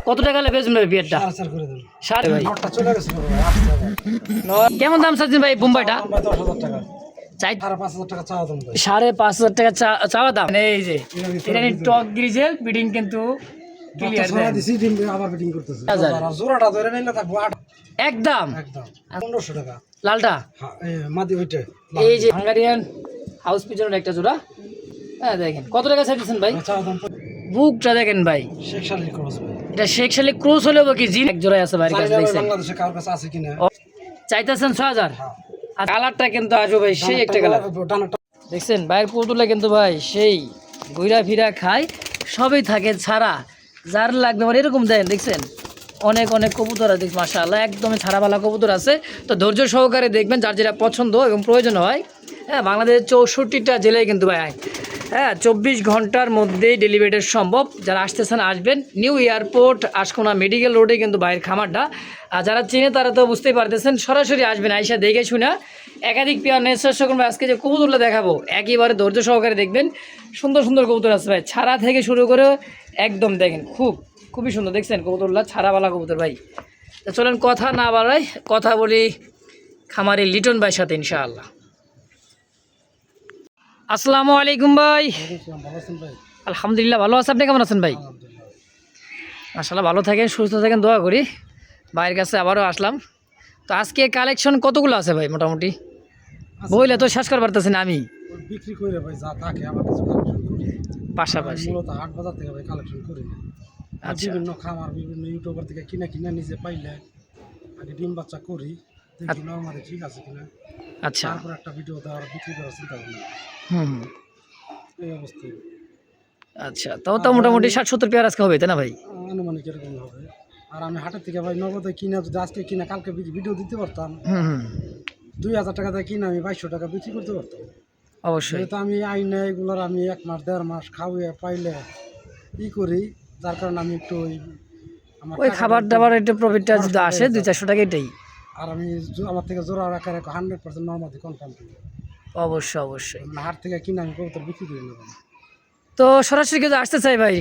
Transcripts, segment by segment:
কত টাকা হলে বেচবেন ভাই বিয়ারটা? সাড়ে ভাই কেমন দাম চাচ্ছেন ভাই বোম্বাইটা? 5,500 টাকা চাওয়া দাম। এই যে এটা টক গ্রিজেল বিডিং কিন্তু ক্লিয়ার একদম 1500 টাকা লালটা। এই যে হাঙ্গারিয়ান হাউস পিজনের একটা জোড়া। হ্যাঁ দেখেন কত টাকা চাইছেন ভাই? বুকটা দেখেন ভাই, এটা শেখ শালিক ক্রস হলেও কি জিন এক জোড়ায় আছে ভাই কাছে দেখছেন। চাইতেছেন 6000। আর কালারটা কিন্তু আসবে ভাই সেই একটা কালার দেখছেন ভাইয়ের পুতুলে কিন্তু ভাই সেই ঘুরা ফিরা খায় সবই থাকে ছাড়া যার লাগবে আমার এরকম দেন দেখছেন অনেক অনেক কবুতর আছে মাশাআল্লাহ একদমই ছাড়াবালা কবুতর আছে। তো ধৈর্য সহকারে দেখবেন যার যেটা পছন্দ এবং প্রয়োজন হয়। হ্যাঁ বাংলাদেশের 64টা জেলায় কিন্তু ভাই হ্যাঁ 24 ঘন্টার মধ্যেই ডেলিভারি সম্ভব। যারা আসতেছেন আসবেন নিউ এয়ারপোর্ট আশকোনা মেডিকেল রোডে কিন্তু বাইরের খামারটা। আর যারা চেনে তারা তো বুঝতেই পারতেছেন সরাসরি আসবেন আইসা দেখে শুনে একাধিক পেয়ার নেওয়ার চেষ্টা করবেন। আজকে যে কবুতরগুলো দেখাবো একেবারে ধৈর্য সহকারে দেখবেন সুন্দর সুন্দর কবুতর আছে ভাই ছাড়া থেকে শুরু করে একদম দেখেন খুবই সুন্দর দেখছেন কবুতরগুলো ছাড়াওয়ালা কবুতর ভাই। তো চলেন কথা না বাড়াই কথা বলি খামারি লিটন ভাইয়ের সাথে ইনশাআল্লাহ। আসসালামু আলাইকুম ভাই। আলহামদুলিল্লাহ ভালো আছে, আপনি কেমন আছেন ভাই? মাশাআল্লাহ ভালো থাকেন সুস্থ থাকেন দোয়া করি। ভাইয়ের কাছে আবারও আসলাম। তো আজকে কালেকশন কতগুলো আছে ভাই মোটামুটি? বইলে তো শেষ করতে পারতেছি না আমি বিক্রি করে ভাই যা থাকে আমার কাছে কালেকশন করি পাশাপাশি মূলত হাট বাজার থেকে ভাই কালেকশন করি না। বিভিন্ন খামার বিভিন্ন ইউটিউবার থেকে কিনা নিজে পাইলে আগে ডিম বাচ্চা করি দেখি নরমালি ঠিক আছে কিনা। আচ্ছা তারপর একটা ভিডিও দেওয়ার বিক্রি করার চিন্তা ভাবনা এই অবস্থায়। আচ্ছা তো মোটামুটি 60-70 পেয়ার আজকে হবে তাই না ভাই? আনুমানিক এরকম হবে। আর আমি হাটের থেকে ভাই নগদে কিনা যদি আজকে কিনা কালকে ভিডিও দিতে পারতাম 2000 টাকা দিয়ে কিনা আমি 2200 টাকা বিক্রি করতে পারতাম অবশ্যই। যেহেতু আমি আইনে এগুলোর আমি 1 মাস 1.5 মাস খাওয়াইয়া পাইলে করি যার কারণে আমি একটু ওই খাবার দাবার একটু প্রফিটটা যদি আসে 200-400 টাকা এটাই। আর আমি আমার থেকে জোড়া রাখার 100% নর্মালি কনফার্ম করি। অবশ্যই হাট থেকে কিনা আমি কবুতর বিক্রি করি না। তো সরাসরি কিন্তু আসতে চাই ভাই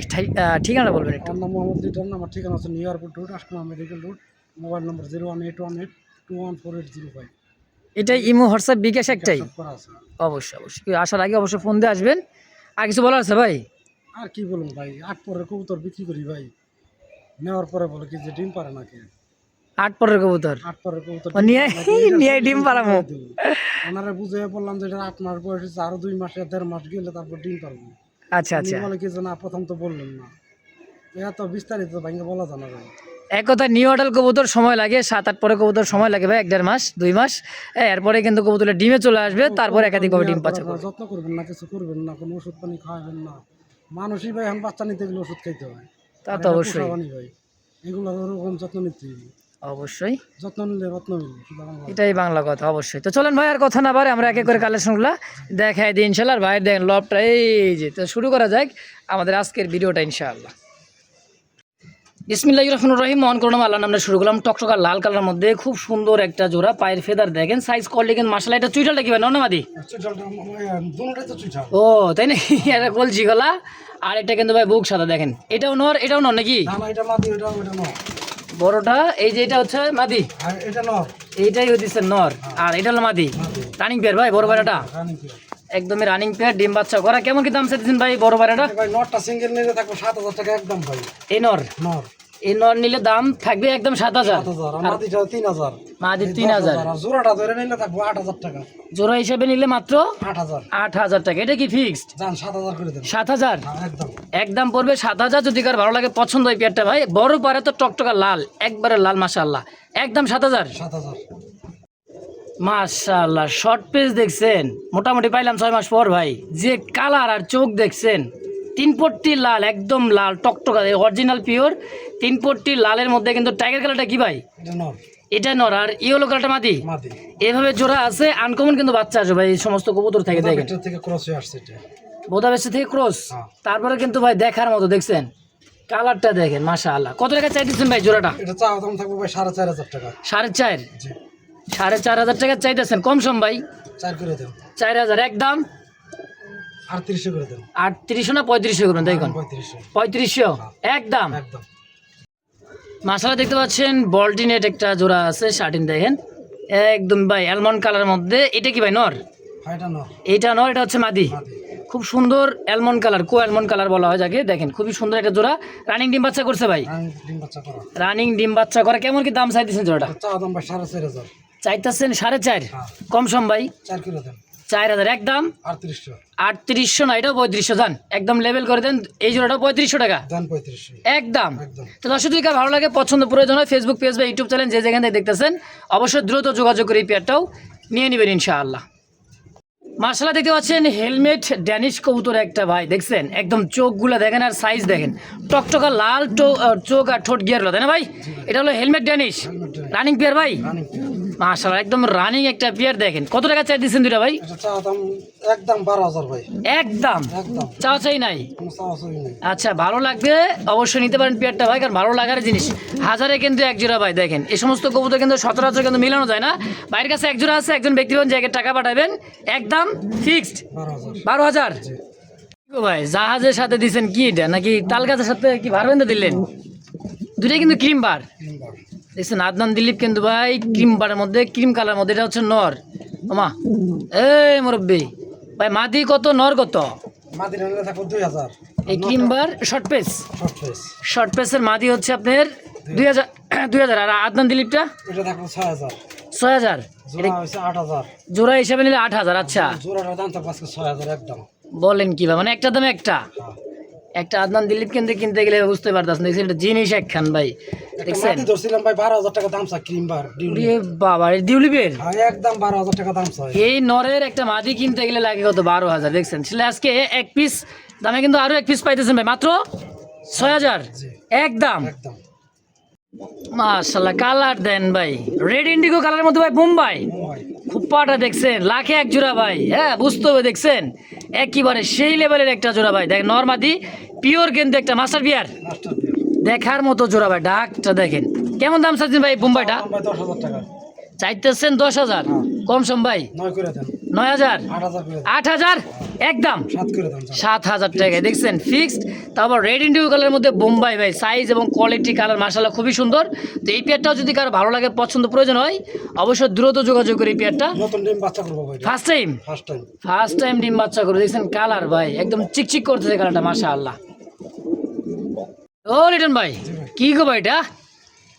ঠিকানা বলবেন একটু? আমার নাম মোহাম্মদ লিটন, আমার ঠিকানা হচ্ছে new airport road Ashkona medical road, mobile নম্বর 01818214805। এটাই ইমো হোয়াটসঅ্যাপ বিকাশ একটাই? অবশ্যই আসার আগে অবশ্যই ফোন দিয়ে আসবেন। আর কিছু বলার আছে ভাই? আর কি বলুন ভাই 8 পরের কবুতর বিক্রি করি ভাই নেওয়ার পরে বলে কি যে ডিম পারে নাকি 8 পরের কবুতর 8 পরের কবুতর নিয়ে ডিম পারামো ওনারা বুঝে বললাম যে এটা 8 মাস বয়স হচ্ছে আরো 2 মাস 1.5 মাস গেলে তারপর ডিম পারবো। আচ্ছা বলে কি যে না প্রথম তো বললেন না এত বিস্তারিত ভাইকে বলা জানা যায়। এক কথা নিউ অডাল কবুতর সময় লাগে 7-8 পরে কবুতর সময় লাগে ভাই 1.5 মাস 2 মাস। এরপরে কিন্তু কবুতরের ডিমে চলে আসবে তারপর একাধিকভাবে ডিম পাচ্ছে। যত্ন করবেন না কিছু করবেন না কোনো ওষুধ পানি খাওয়াবেন না মানুষই ভাই এখন বাচ্চা নিতে গেলে ওষুধ খাইতে হয় তা তো অবশ্যই ভাই এগুলো ওরকম যত্ন নিতে অবশ্যই যত্ন নিলে রত্ন মিলবে এটাই বাংলা কথা অবশ্যই। তো চলেন ভাই আর কথা না বাড়ে আমরা একে করে কালেকশনগুলো দেখাই দিই ইনশাআল্লাহ। আর ভাইয়ের দেখেন লবটা এই যে তো শুরু করা যাক আমাদের আজকের ভিডিওটা ইনশাআল্লাহ। বিসমিল্লাহির রহমানির রহিম মন করুন আল্লাহর নামে শুরু করলাম। টকটকা লাল কালারের মধ্যে খুব সুন্দর একটা জোড়া পায়ের ফেদার দেখেন সাইজ কোয়ালিটি কিন্তু মাশাআল্লাহ। এটা চুইটালটা কি ভাই নরমাদি? ও তাই না এটা কলজি গলা। আর এটা কিন্তু ভাই বুক সাদা দেখেন এটাও নর নাকি? বড়টা এই যে এটা হচ্ছে মাদি এইটাই হচ্ছে নর আর এটা হলো মাদি রানিং পেয়ার ভাই বড় বাড়াটা একদমই রানিং পেয়ার ডিম বাচ্চা করা। কেমন কি দাম চাইছেন ভাই বড় বাড়াটা? ভাই নরটা সিঙ্গেল নিলে থাকবে 7000 টাকা একদম ভাই। এই নর নিলে দাম থাকবে একদম 7000 মাদিটা 3000 মাদি 3000 আর জোড়াটা ধরে নিলে থাকবে 8000 টাকা জোড়া হিসেবে নিলে মাত্র 8000 টাকা। এটা কি ফিক্সড? জান 7000 করে দেন 7000 একদম একদম পড়বে 7000। যদি কার ভালো লাগে পছন্দ হয় পেয়ারটা ভাই বড় পারে তো টকটকা লাল একবারে লাল মাশাআল্লাহ একদম 7000 মাশাআল্লাহ। শর্ট পেজ দেখছেন মোটামুটি পাইলাম 6 মাস পর ভাই যে কালার আর চোখ দেখছেন 3 পট্টি লাল একদম লাল টকটকা অরিজিনাল পিওর 3 পট্টি লালের মধ্যে কিন্তু টাইগার কালারটা কি ভাই? এটা নর আর ইয়েলো কালারটা মাদি। এভাবে জোড়া আছে আনকমন কিন্তু বাচ্চা আসবে ভাই এই সমস্ত কবুতর থেকে দেখেন বোদাবেস্ট থেকে ক্রস। তারপরে কিন্তু ভাই দেখার মতো দেখছেন কালারটা দেখেন মাশাআল্লাহ। কত টাকা চাইতেছেন ভাই জোড়াটা? এটা চাওয়া দাম থাকবে ভাই 4500 টাকা 4.5 4500 টাকা চাইতেছেন কম সম ভাই 4 করে দেন 4000 একদম 3800 করে দেন 3800 না 3500 করুন দেখুন 3500 একদম মাশাআল্লাহ দেখতে পাচ্ছেন বল্টিনেট একটা জোড়া আছে শার্টিন দেখেন একদম ভাই অ্যালমন্ড কালার মধ্যে। এটা কি ভাই নর? এটা নর। এটা নর, এটা হচ্ছে মাদি। খুব সুন্দর অ্যালমন্ড কালার, কো অ্যালমন্ড কালার বলা হয় যাকে। দেখেন খুবই সুন্দর একটা জোড়া। রানিং ডিম বাচ্চা করছে ভাই? রানিং ডিম বাচ্চা করা। কেমন কি দাম চাইতেছেন জোড়াটা? চাইতেছেন 4.5। কম সম ভাই 4,000 একদম। 3800 না, এটাও 3500 যান একদম লেভেল করে দেন। এই জোড়াটা 3500 টাকা একদম। তো দর্শক যদি কার ভালো লাগে, পছন্দ প্রয়োজন হয়, ফেসবুক পেজ বা ইউটিউব চ্যানেল যে যেখান থেকে দেখতেছেন অবশ্যই দ্রুত যোগাযোগ করে এই পেয়ারটাও নিয়ে নেবেন ইনশাআল্লাহ। মাশাআল্লাহ দেখতে পাচ্ছেন হেলমেট ড্যানিশ কবুতর একটা ভাই, দেখছেন একদম চোখগুলো দেখেন আর সাইজ দেখেন, টকটকা লাল চোখ আর ঠোঁট গিয়ার তাই না ভাই? এটা হলো হেলমেট ড্যানিশ রানিং পেয়ার ভাই। মাশাআল্লাহ একদম রানিং একটা পেয়ার। দেখেন কত টাকা চাই দিচ্ছেন দুইটা ভাই? একদম 12,000 ভাই। একদম চাওয়া চাই নাই? আচ্ছা, ভালো লাগবে অবশ্যই নিতে পারেন পেয়ারটা ভাই, কারণ ভালো লাগার জিনিস। হাজারে কিন্তু এক জোড়া ভাই। দেখেন এই সমস্ত কবুতর কিন্তু সচরাচর কিন্তু মিলানো যায় না। ভাইয়ের কাছে এক জোড়া আছে, একজন ব্যক্তি জায়গায় টাকা পাঠাবেন একদম ফিক্সড 12,000 ভাই। জাহাজের সাথে দিচ্ছেন কি এটা, নাকি তাল গাছের সাথে কি ভারবেন্দা দিলেন? দুটাই কিন্তু ক্রিম বার দেখছেন। আদনান দিলীপ কিন্তু ভাই ক্রিম বারের মধ্যে, ক্রিম কালার মধ্যে। এটা হচ্ছে নর। ওমা এই মুরব্বী ভাই, মাদি কত নর কত? এই ক্রিম বার শর্ট পেসের মাদি হচ্ছে আপনার 2,000 আর আদনান দিলীপটা 6,000। জোড়া হিসাবে নিলে 8,000। আচ্ছা বলেন কি ভাই, মানে একটা দামে একটা আদনান দিলীপ কিনতে গেলে বুঝতে পারতাম দেখছেন এটা জিনিস একখান ভাই। দেখছেন ভাই 12,000 টাকা দাম চাই ক্রিম বার বাবা ডিউলিপের একদম 12,000 টাকা দাম চাই। এই নরের একটা মাদি কিনতে গেলে লাগে কত? 12,000। দেখছেন ছেলে আজকে এক পিস দামে কিন্তু আরো এক পিস পাইতেছেন ভাই মাত্র 6,000 একদম। মাশাআল্লাহ কালার দেন ভাই, রেড ইন্ডিগো কালারের মধ্যে ভাই বোম্বাই খুপ্পাটা দেখছেন লাখে এক জোড়া ভাই। হ্যাঁ বুঝতে হবে, দেখছেন একেবারে সেই লেভেলের একটা জোড়া ভাই। দেখ নরমাদি পিওর কিন্তু একটা মাস্টার বিয়ার দেখার মতো জোড়া ভাই। ডাকটা দেখেন কেমন দাম চাচ্ছেন ভাই বোম্বাইটা? 10,000 টাকা চাইতেছেন 10,000। কম সম ভাই 9,000 8,000 একদম 7,000 টাকায়। দেখছেন ফিক্সড। তারপর রেড ইন্ডিগো কালারের মধ্যে বোম্বাই ভাই, সাইজ এবং কোয়ালিটি কালার মাশাআল্লাহ খুবই সুন্দর। তো এই পেয়ারটাও যদি কারো ভালো লাগে, পছন্দ প্রয়োজন হয়, অবশ্যই দ্রুত যোগাযোগ করে এই পেয়ারটা। ফার্স্ট টাইম ডিম বাচ্চা করে। দেখছেন কালার ভাই একদম চিকচিক করতেছে কালারটা মাশাআল্লাহ। ও লিটন ভাই কি গো ভাই, এটা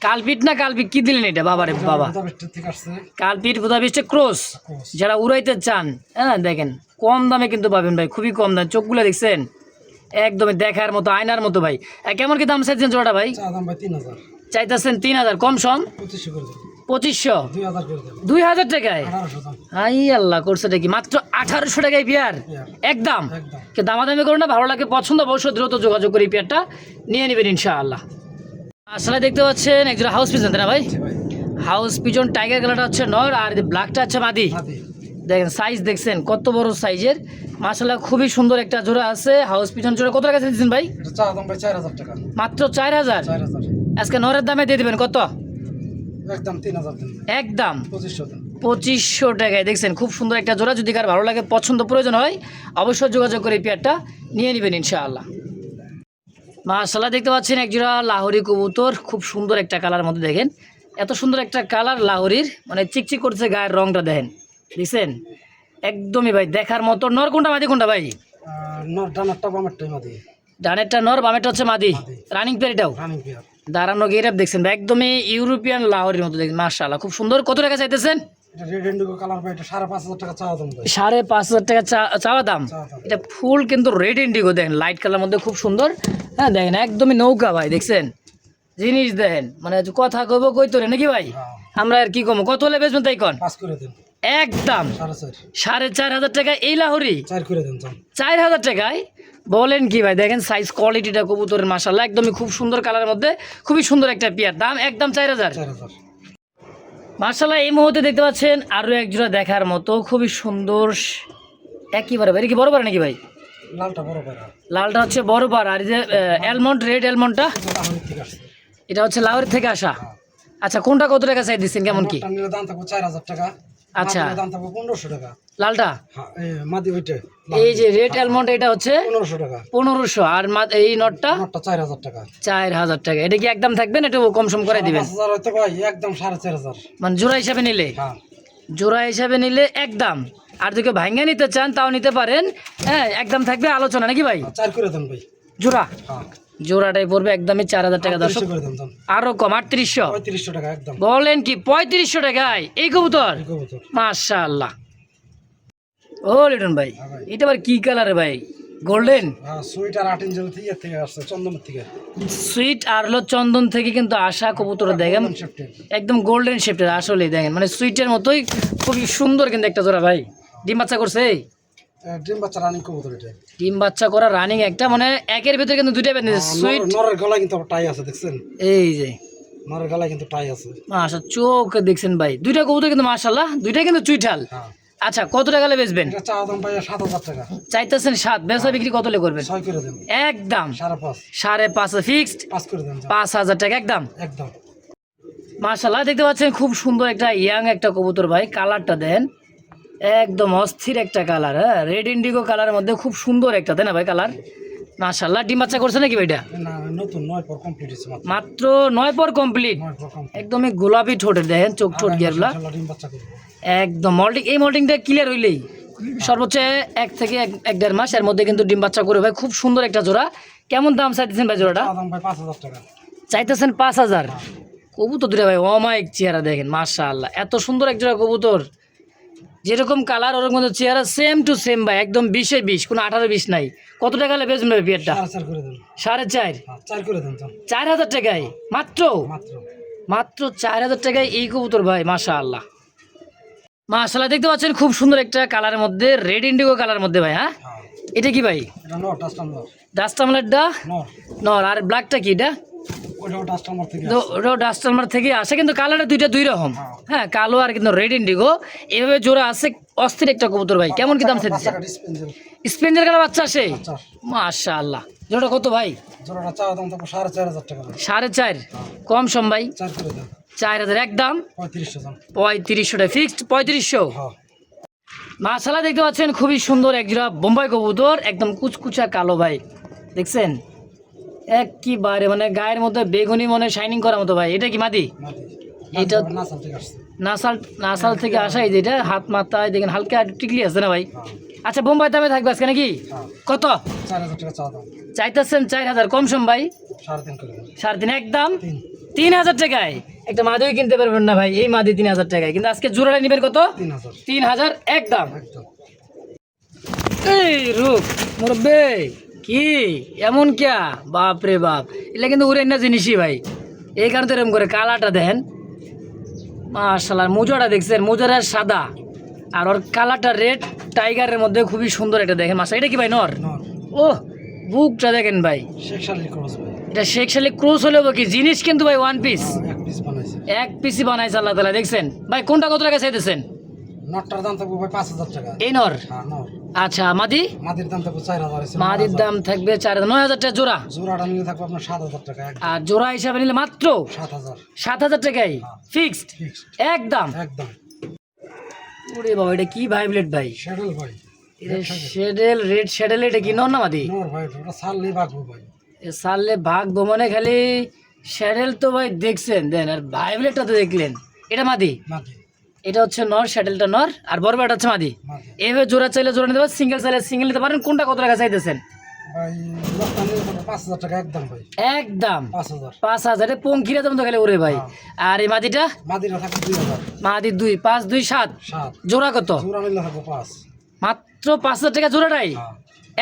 কালপিট না কালপিট কি দিলেন এটা? বাবারে বাবা, কালপিট বুদাপিস্টে ক্রস। যারা উড়াইতে চান হ্যাঁ দেখেন কম দামে কিন্তু পাবেন ভাই, খুবই কম দাম। চোখগুলো দেখছেন একদমই দেখার মতো, আয়নার মতো ভাই। কেমন কি দাম চাইছেন জোড়াটা ভাই? চাইতেছেন 3,000। কম সম 2500 2,000 টাকায়। আই আল্লাহ করছে কি মাত্র 1800 টাকায় পেয়ার একদম। দামাদামি করো না, ভালো লাগে পছন্দ অবশ্যই দ্রুত যোগাযোগ করে এই পেয়ারটা নিয়ে নেবেন ইনশাআল্লাহ। আসলে দেখতে পাচ্ছেন একজোড়া হাউস পিজন না ভাই? হাউস পিজন টাইগার কালারটা হচ্ছে নর আর ব্ল্যাকটা হচ্ছে মাদি। দেখেন সাইজ দেখছেন কত বড় সাইজের মাশাআল্লাহ, খুবই সুন্দর একটা জোড়া আছে। হাউস পিজন জোড়া কত টাকা দিচ্ছেন ভাই? মাত্র 4,000। আজকে নরের দামে দিয়ে দিবেন কত? একদম 2500 টাকায়। দেখছেন খুব সুন্দর একটা জোড়া। যদি কার ভালো লাগে, পছন্দ প্রয়োজন হয়, অবশ্যই যোগাযোগ করে এই পেয়ারটা নিয়ে নেবেন ইনশাআল্লাহ। মাশাআল্লাহ দেখতে পাচ্ছেন একজোড়া লাহোরি কবুতর, খুব সুন্দর একটা কালার মধ্যে। দেখেন এত সুন্দর একটা কালার লাহোরির, মানে চিকচিক করছে গায়ের রংটা দেখেন। দেখছেন একদমই ভাই দেখার মতো। নর কোনটা মাদি কোনটা ভাই? ডানেরটা নর, বামেরটা হচ্ছে মাদি। রানিং পেয়ার এটাও দাঁড়ানো গেরাপ দেখছেন ভাই, একদমই ইউরোপিয়ান লাহোরির মতো দেখেন মাশাআল্লাহ খুব সুন্দর। কত টাকা চাইতেছেন? 5,500 টাকা চাওয়া দাম। এটা ফুল কিন্তু রেড ইন্ডিগো দেখেন, লাইট কালার মধ্যে খুব সুন্দর। হ্যাঁ দেখেন একদমই নৌকা ভাই। দেখছেন জিনিস দেখেন, মানে কথা কইব কইতো নাকি ভাই? আমরা আর কি কমো, কত হলে বেচবেন তাই কন? একদম 4,500 টাকা এই লাহোরি 4,000 টাকায়। বলেন কি ভাই, দেখেন সাইজ কোয়ালিটিটা কবুতরের মাশাআল্লাহ একদমই খুব সুন্দর কালারের মধ্যে, খুবই সুন্দর একটা পেয়ার। দাম একদম 4,000 মাশাআল্লাহ। এই মুহূর্তে দেখতে পাচ্ছেন আরো এক জোড়া দেখার মতো, খুবই সুন্দর একেবারে ভাই। কি বড় পাড়া নাকি ভাই? লালটা হচ্ছে বড় পাড়া। আর যে অ্যালমন্ড রেড অ্যালমন্ডটা এটা হচ্ছে লাহোর থেকে আসা। আচ্ছা কোনটা কত টাকা চাই দিচ্ছেন? কেমন কি? 4,000 টাকা আচ্ছা মাদির দাম থাকবে 1500 টাকা। লালটা হ্যাঁ মাদি ওইটা এই যে রেড অ্যালমন্ড এটা হচ্ছে 1500 টাকা। 1500 আর এই নটটা নটটা 4000 টাকা। 4000 টাকা। এটা কি একদম থাকবে না একটু কম সম করে দিবেন? 5000 হইতে ভাই একদম 4500। মানে জোড়া হিসাবে নিলে? হ্যাঁ জোড়া হিসাবে নিলে একদম। আর যদি ভাঙ্গা নিতে চান তাও নিতে পারেন, হ্যাঁ একদম থাকবে আলোচনা নাকি ভাই? 4 করে দেন ভাই জোড়া? হ্যাঁ জোড়াটাই পড়বে একদমই 4000 টাকা দর্শক। 3800 করে দেন জান। আরো কম 3800? 3500 টাকা একদম। বলেন কি 3500 টাকায় এই কবুতর? এই কবুতর মাশাআল্লাহ। ও লিটন ভাই হ্যাঁ ভাই। এটা আবার কি কালারে ভাই? গোল্ডেন হ্যাঁ সুইটার 8 ইঞ্চি থেকে আসছে চন্দনের থেকে। সুইট আর হলো চন্দন থেকে কিন্তু আসা কবুতর দেখেন Golden shafted। একদম গোল্ডেন শেপের। আসলে দেখেন মানে সুইটের মতোই খুবই সুন্দর কিন্তু একটা জোড়া ভাই। ডিম বাচ্চা করছে? ডিম বাচ্চা রানিং কবুতর এটা। ডিম বাচ্চা করা রানিং একটা, মানে একের ভিতরে কিন্তু দুইটা বেঁধে সুইট। নরের গলায় কিন্তু টাই আছে দেখছেন? এই যে নরের গলায় কিন্তু টাই আছে। মাশা চোখ দেখছেন ভাই, দুইটা কবুতর কিন্তু মাশাআল্লাহ দুইটা কিন্তু চুইঠাল। হ্যাঁ আচ্ছা কত টাকা বেচবেন? এটা চাওয়া দাম ভাই 7000 টাকা। চাইতেছেন 7, বেচা বিক্রি কত লে করবেন? 6 করে দেন। একদম 5.5 5.5 ফিক্সড। 5 করে দেন জান। 5000 টাকা একদম। একদম মাশাআল্লাহ দেখতে পাচ্ছেন খুব সুন্দর একটা ইয়াং একটা কবুতর ভাই। কালারটা দেন একদম অস্থির একটা কালার, হ্যাঁ রেড ইন্ডিগো কালারের মধ্যে খুব সুন্দর একটা, তাই না ভাই কালার? মাশাআল্লাহ ডিম বাচ্চা করছে নাকি ভাইটা? না নতুন 9 পর কমপ্লিট হইছে মাত্র। মাত্র 9 পর কমপ্লিট। 9 পর কমপ্লিট। একদমই গোলাপি ঠোঁটের দেখেন, চোখ ঠোঁট গিয়ারগুলা ইনশাআল্লাহ ডিম বাচ্চা করব। একদম মল্টিং। এই মল্টিংটা ক্লিয়ার হইলেই সর্বোচ্চ 1 থেকে 1.5 মাস এর মধ্যে কিন্তু ডিম বাচ্চা করে ভাই। খুব সুন্দর একটা জোড়া। কেমন দাম চাইতেছেন ভাই জোড়াটা? চাওয়া দাম ভাই 5000 টাকা। চাইতেছেন 5000? কবুতর দুটা ভাই অমায়িক চেহারা দেখেন মাশাআল্লাহ। এত সুন্দর এক জোড়া কবুতর, যেরকম কালার ওরকম কিন্তু চেহারা সেম টু সেম ভাই, একদম 20-এ 20, কোনো 18-20 নাই। কত টাকা হলে বেচবেন ভাই বিয়ারটা? 4.5 করে দেন। 4.5? হ্যাঁ 4 করে দেন জান। 4000 টাকায় মাত্র? মাত্র মাত্র 4000 টাকায় এই কবুতর ভাই মাশাআল্লাহ। মাশাআল্লাহ দেখতে পাচ্ছেন খুব সুন্দর একটা কালারের মধ্যে, রেড ইন্ডিগো কালারের মধ্যে ভাই। হ্যাঁ হ্যাঁ এটা কি ভাই? এটা নর ডাস্টার নর। ডাস্টামলেটটা নর নর, আর ব্ল্যাকটা কি এটা? ওইটাও ডাস্টার নর থেকে তো ওটাও ডাস্টারমার থেকে আসে, কিন্তু কালারটা দুই রকম। হ্যাঁ কালো আর কিন্তু রেড ইন্ডিগো এভাবে জোড়া আছে। অস্থির একটা কবুতর ভাই। কেমন কি দাম চাইছে? বাচ্চাটা ডিসপেন্সার স্পেন্ডার কালার বাচ্চা আসে? বাচ্চা মাশাআল্লাহ। জোড়া কত ভাই? জোড়াটা চাওয়া দাম থাকবে 4500 টাকা ভাই। 4.5? কম সম ভাই? 4 করে দেন। 4000 একদম। 3500 জান। 3500 টাকা ফিক্সড। 3500? হ্যাঁ মাশাআল্লাহ দেখতে পাচ্ছেন খুবই সুন্দর এক জোড়া বোম্বাই কবুতর, একদম কুচকুচা কালো ভাই। দেখছেন একেবারে মানে গায়ের মধ্যে বেগুনি মনে শাইনিং করার মতো ভাই। এটা কি মাদি? মাটি এটা নাসাল থেকে আসছে। নাসাল থেকে আসা। এই যেটা হাত মাথায় দেখেন হালকা টিকলি আছে না ভাই? হ্যাঁ আচ্ছা বোম্বাই দামে থাকবে আজকে নাকি? হ্যাঁ কত 4000 টাকা চাওয়া দাম। চাইতেছেন? 4000 কম সম ভাই? 3.5 করে দেন। 3.5 একদম। 3 3000 টাকায় একটা মাদিও কিনতে পারবেন না ভাই, এই মাদি 3000 টাকায়। কিন্তু আজকে জোড়াটা নিবেন কত? 3000 3000 একদম। একদম। এই রূপ মুরব্বে কি এমন কিয়া, বাপ রে বাপ, এটা কিন্তু উড়ে না জিনিসই ভাই। এই কারণে তো এরকম করে। কালারটা দেখেন মাশাআল্লাহ। মোজাটা দেখছেন? মোজাটা সাদা আর ওর কালারটা রেড টাইগারের মধ্যে খুবই সুন্দর একটা দেখেন মাশাআল্লাহ। এটা কি ভাই নর? নর ও বুকটা দেখেন ভাই, শেখ শালি ক্রস ভাই। এটা শেখ শালি ক্রস হলেও কি জিনিস কিন্তু ভাই ওয়ান পিস। এক পিস বানাইছে। এক পিসি বানাইছে আল্লাহ তাআলা। দেখছেন ভাই কোনটা কত টাকা চাইতেছেন? নটটার দাম থাকবে ভাই 5000 টাকা। এই নর? হ্যাঁ নর। আচ্ছা মাদি? মাদির দাম থাকবে 4000 আছে। মাদির দাম থাকবে 9000 টাকা জোড়া। জোড়াটা নিলে থাকবে আপনার 7000 টাকা একদম। আর জোড়া হিসাবে নিলে মাত্র 7000 7000 টাকাই ফিক্সড ফিক্সড একদম। একদম। ওরে বাবা এটা কি ভাইব্রেট ভাই? শ্যাডেল ভাই। এটা শেডেল, রেড শেডেল। এটা কি নর না মাদি? নর ভাই ওটা সাললেই ভাগবো ভাই। এ সারলে ভাগবো মানে খালি শেডেল তো ভাই দেখছেন দেন, আর ভাইব্রেটটা তো দেখলেন। এটা মাদি? মাদি এটা হচ্ছে নর, শ্যাডেলটা নর আর বড়টা হচ্ছে মাদি। মাদি এভাবে জোড়া চাইলে জোড়া নিতে পারেন, সিঙ্গেল চাইলে সিঙ্গেল নিতে পারেন। কোনটা কত টাকা চাইতেছেন? ভাই দশটা নিলে থাকবে 5000 টাকা একদম ভাই। একদম 5000 5000। পঙ্কিরা যেমন তো খালি ওরে ভাই। আর এই মাদিটা? মাদিরা থাকবে 2000 মাদি 2, 5 2 7 7 জোড়া কত? জোড়া নিলে থাকবে 5 মাত্র 5000 টাকা জোড়াটাই হ্যাঁ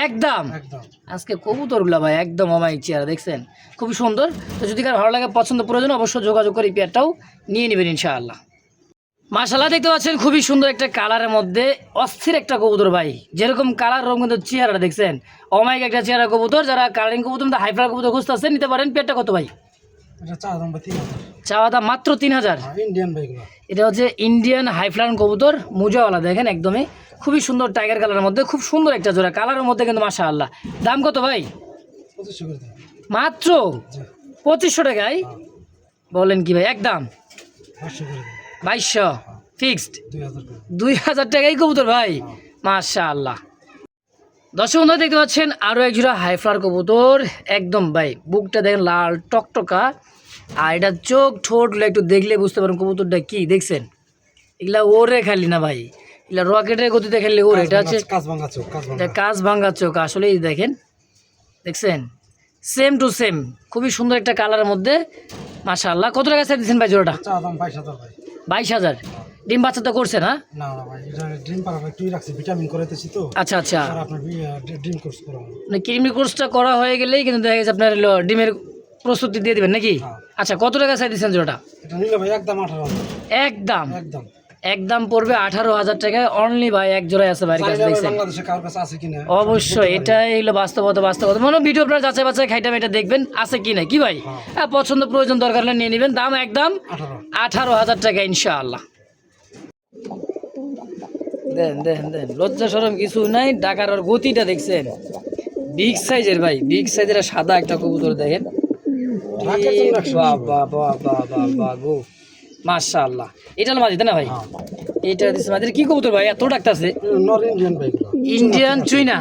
একদম। একদম। আজকে কবুতরগুলা ভাই একদম অমায়িক চেহারা দেখছেন, খুবই সুন্দর। তো যদি কারো ভালো লাগে পছন্দ প্রয়োজন অবশ্যই যোগাযোগ করে পেয়ারটাও নিয়ে নেবেন ইনশাআল্লাহ। মাশাআল্লাহ দেখতে পাচ্ছেন খুবই সুন্দর একটা কালারের মধ্যে অস্থির একটা কবুতর ভাই। যেরকম কালার রকম কিন্তু চেহারাটা দেখছেন অমায়িক একটা চেহারা কবুতর। যারা কালারিং কবুতর হাইফ্লার কবুতর খুঁজতেছেন নিতে পারেন। পেয়ারটা কত ভাই? এটা চাওয়া দাম ভাই 3000। চাওয়া দাম মাত্র 3000। ইন্ডিয়ান ভাইগুলো। এটা হচ্ছে ইন্ডিয়ান হাইফ্লার কবুতর, মুজাওয়ালা দেখেন একদমই খুবই সুন্দর টাইগার কালারের মধ্যে, খুব সুন্দর একটা জোড়া কালারের মধ্যে কিন্তু মাশাআল্লাহ। দাম কত ভাই? 2500 করে দেন। মাত্র জি 2500 টাকায়? হ্যাঁ বলেন কি ভাই একদম 500 করে দেন। 2200? ফিক্সড 2000 করে। 2000 টাকাই কবুতর ভাই, মাশাআল্লাহ। দর্শক বন্ধুরা দেখতে পাচ্ছেন আরও এক জোড়া হাই ফ্লাওয়ার কবুতর, একদম ভাই বুকটা দেখেন লাল টকটকা, আর এটা চোখ ঠোঁটগুলো একটু দেখলে বুঝতে পারেন কবুতরটা কি দেখছেন। এগুলা ওরে খালি না ভাই, এগুলা রকেটের গতিতে খেললে ওরে। এটা হচ্ছে কাজ ভাঙা চোখ, কাজ ভাঙা। এটা কাজ ভাঙ্গা চোখ, আসলেই দেখেন, দেখছেন সেম টু সেম, খুবই সুন্দর একটা কালারের মধ্যে, মাশাআল্লাহ। কত টাকা চাই দিচ্ছেন ভাই জোড়াটা? চা দাম 22000 ভাই। 22000। ডিম বাচ্চা তো করছে না? না না ভাই, এটা ড্রিম পারা ভাই, তুই রাখছি ভিটামিন করাইতেছি তো। আচ্ছা আচ্ছা, আর আপনার ড্রিম কোর্স করাবো। মানে ক্রিমি কোর্সটা করা হয়ে গেলেই কিন্তু দেখা গেছে আপনার হলো ডিমের প্রস্তুতি দিয়ে দিবেন নাকি? হ্যাঁ। আচ্ছা, কত টাকা চাই দিচ্ছেন জোড়াটা? এটা নিলে ভাই একদম 18000। একদম একদম একদম পড়বে 18000 টাকায় অনলি ভাই, এক জোড়ায় আছে ভাইয়ের কাছে, জানি না ভাই দেখছেন? বাংলাদেশে কার কাছে আছে কিনা। অবশ্যই এটাই হলো বাস্তবতা, বাস্তবতা মানে ভিডিও আপনার যাচাই বাছাই খাইটাম এটা দেখবেন আছে কি না, কি ভাই? হ্যাঁ। হ্যাঁ, পছন্দ প্রয়োজন দরকার হলে নিয়ে নেবেন, দাম একদম 18। 18000 টাকা ইনশাআল্লাহ। দেন দেন দেন, লজ্জা শরম কিছু নাই, ডাকার ওর গতিটা দেখছেন, বিগ সাইজের ভাই, বিগ সাইজের সাদা একটা কবুতর দেখেন, ঢাকার জন্য 120 বাহ বাহ বাহ বাহ বাহ গো, মাশাআল্লাহ। এটা হলো মাঝি তাই না ভাই? হ্যাঁ। এটা দিচ্ছে মাঝি, কি কবুতর ভাই এত ডাকতেছে? নর ইন্ডিয়ান ভাই গুলো। ইন্ডিয়ান চুইনা,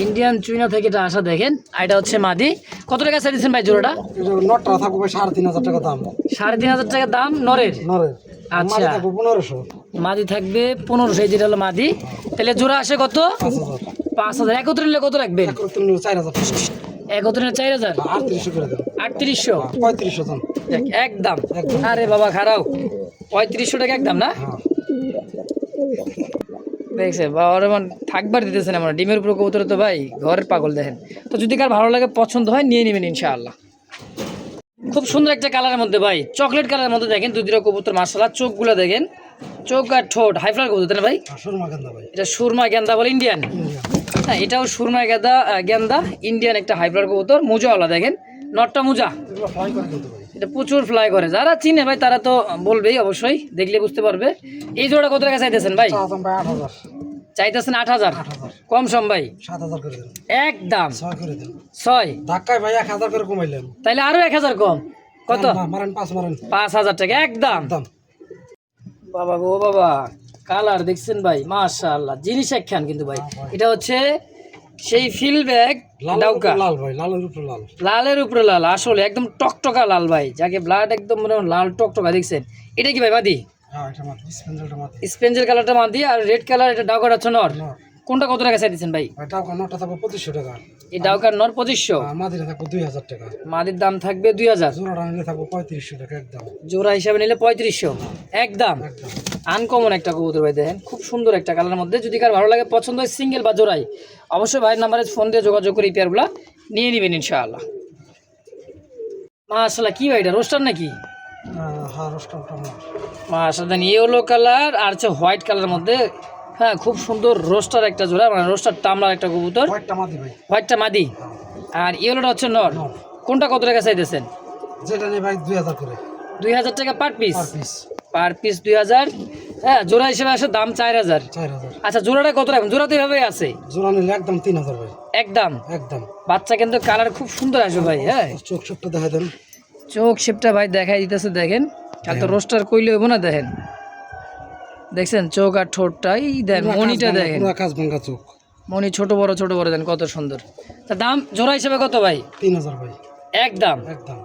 ইন্ডিয়ান চুইনা থেকে এটা আসা দেখেন, আর এটা হচ্ছে মাদি। কত টাকা চাই দিচ্ছেন ভাই জোড়াটা? এটা নটটা থাকবে ভাই 3500 টাকা দাম। 3500 টাকা দাম নরের। নরের। আচ্ছা। মাঝে থাকবে 1500। মাদি থাকবে 1500, যেটা হলো মাদি। তাহলে জোড়া আসে কত? 5000। 5000। একত্রে নিলে কত রাখবেন? একর তুমি 4000 টাকা। একত্রে নিলে 4000। 3800 করে দেন। 3800। 3500 দাম। একদম। একদম। আরে বাবা খারাপ, 3500 টাকা একদম না? হ্যাঁ। দেখছে বা ওর মানে থাকবার দিতেছেন আমরা ডিমের উপর কবুতর তো ভাই ঘরের পাগল দেখেন। তো যদি কার ভালো লাগে পছন্দ হয় নিয়ে নেবেন ইনশাআল্লাহ। খুব সুন্দর একটা কালারের মধ্যে ভাই, চকলেট কালারের মধ্যে দেখেন দুধের কবুতর, মাশাআল্লাহ। চোখগুলো দেখেন, চোখ আর ঠোঁট হাই ফ্লাওয়ার কবুতর তাই না ভাই? সুরমা গান্দা ভাই। এটা সুরমা গেন্দা বলে ইন্ডিয়ান। ইন্ডিয়ান। হ্যাঁ, এটাও সুরমা গেন্দা ইন্ডিয়ান একটা হাই ফ্লাওয়ার কবুতর, মোজাওয়ালা দেখেন, নটটা মোজা, এগুলো ফ্লাই করে কিন্তু ভাই। এটা প্রচুর ফ্লাই করে। যারা চিনে ভাই তারা তো বলবেই, অবশ্যই দেখলে বুঝতে পারবে। এই জোড়া কত টাকা চাইতেছেন ভাই? চা দাম ভাই 8000। চাইতেছেন 8000। 8000। কম সম ভাই? 7000 করে দেন। একদম 6 করে দেন। 6। ধাক্কায় ভাই 1000 করে কমাইলেন। তাইলে আরো 1000 কম, কত? না, মারেন 5 মারেন। 5000 টাকা একদম। একদম। বাবা গো বাবা, কালার দেখছেন ভাই, মাশাআল্লাহ, জিনিস একখান কিন্তু ভাই। এটা হচ্ছে সেই ফিল ব্যাগ ডাউকা, লাল ভাই, লালের উপরে লাল। লালের উপরে লাল, আসলে একদম টকটকা লাল ভাই, যাকে ব্লাড একদম মনে হয় লাল টকটকা, দেখছেন? এটা কি ভাই মাদি? হ্যাঁ, এটা মাত্র স্পেন্ডেলটা মাত্র। স্পেঞ্জেল কালারটা মাদি, আর রেড কালার এটা ডাউকাটা হচ্ছে নর। নর। কোনটা কত টাকা চাই দিচ্ছেন ভাই? এটা নটটা থাকবে 2500 টাকা। এই ডাউকার নর 2500, আর মাদিরা থাকবে 2000 টাকা। মাদির দাম থাকবে 2000, জোড়াটা নিলে থাকবে 3500 টাকা একদম। জোড়া হিসাবে নিলে 3500 একদম। একদম। আনকমন একটা কবুতর ভাই দেখেন, খুব সুন্দর একটা কালারের মধ্যে। যদি কার ভালো লাগে পছন্দ হয় সিঙ্গেল বা জোড়াই, অবশ্যই ভাইয়ের নাম্বারে ফোন দিয়ে যোগাযোগ করে এই পেয়ারগুলো নিয়ে নেবেন ইনশাআল্লাহ। মাশাআল্লাহ, কি ভাই এটা রোস্টার নাকি? হ্যাঁ, রোস্টারটা আমার। মাশাআল্লাহ, ইয়েলো কালার আর হচ্ছে হোয়াইট কালারের মধ্যে, হ্যাঁ খুব সুন্দর রোস্টার একটা জোড়া, মানে রোস্টার টামলার একটা কবুতর। হোয়াইটটা মাদি ভাই। হোয়াইটটা মাদি আর ইয়েলোটা হচ্ছে নর। নর। কোনটা কত টাকা চাইতেছেন? যেটা নেই ভাই 2000 করে। 2000 টাকা per piece. Per piece. Per piece 2000। হ্যাঁ, জোড়া হিসেবে আসে দাম 4000। 4000। আচ্ছা, জোড়াটা কত রাখবেন? জোড়া তো এভাবেই আছে জোড়া নিলে একদম 3000 ভাই। একদম। একদম। বাচ্চা কিন্তু কালার খুব সুন্দর আসবে ভাই। হ্যাঁ, চোখ সবটা দেখা দেন। চোখ শেপটা ভাই দেখাই দিতেছে দেখেন, আর তো রোস্টার কইলে হইব না, দেখেন দেখছেন চোখ আর ঠোঁটটাই দেন, মনিটা দেখেন, পুরো কাজ ভাঙা চোখ। মনি ছোট বড় দেন, কত সুন্দর। তা দাম জোড়া হিসেবে কত ভাই? 3000 ভাই। একদম। একদম।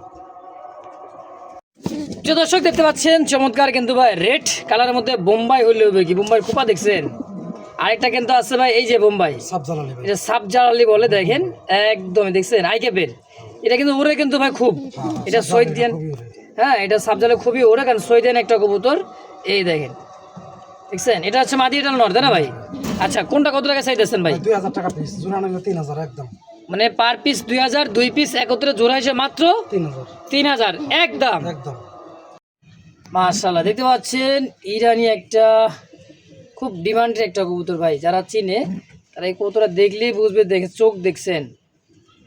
যে দর্শক দেখতে পাচ্ছেন চমৎকার কিন্তু ভাই রেড কালারের মধ্যে বোম্বাই হইলে হবে কি, বোম্বাই খোপা দেখছেন? আরেকটা কিন্তু আছে ভাই, এই যে বোম্বাই, সব জ্বালানি ভাই। এটা সাবজারালি বলে, দেখেন একদম দেখছেন আইকেপের। এটা কিন্তু ওরে কিন্তু ভাই খুব, এটা সৈদিয়ান। খুবই ওরে। হ্যাঁ, এটা সাবজালে খুবই ওরে, কারণ সৈদিয়ান একটা কবুতর। এই দেখেন, দেখছেন? এটা হচ্ছে মাদি, এটা নর তাই না ভাই? আচ্ছা, কোনটা কত টাকা চাইতেছেন ভাই? 2000 টাকা পিস। জোড়া নিলে 3000 একদম। মানে পার পিস 2000, 2 পিস একত্রে জোড়া হিসেবে মাত্র 3000 3000 একদম। একদম। মাশাআল্লাহ, দেখতে পাচ্ছেন ইরানি একটা খুব ডিমান্ডের একটা কবুতর ভাই, যারা চিনে তারা এই কবুতরটা দেখলেই বুঝবে। দেখে চোখ দেখছেন,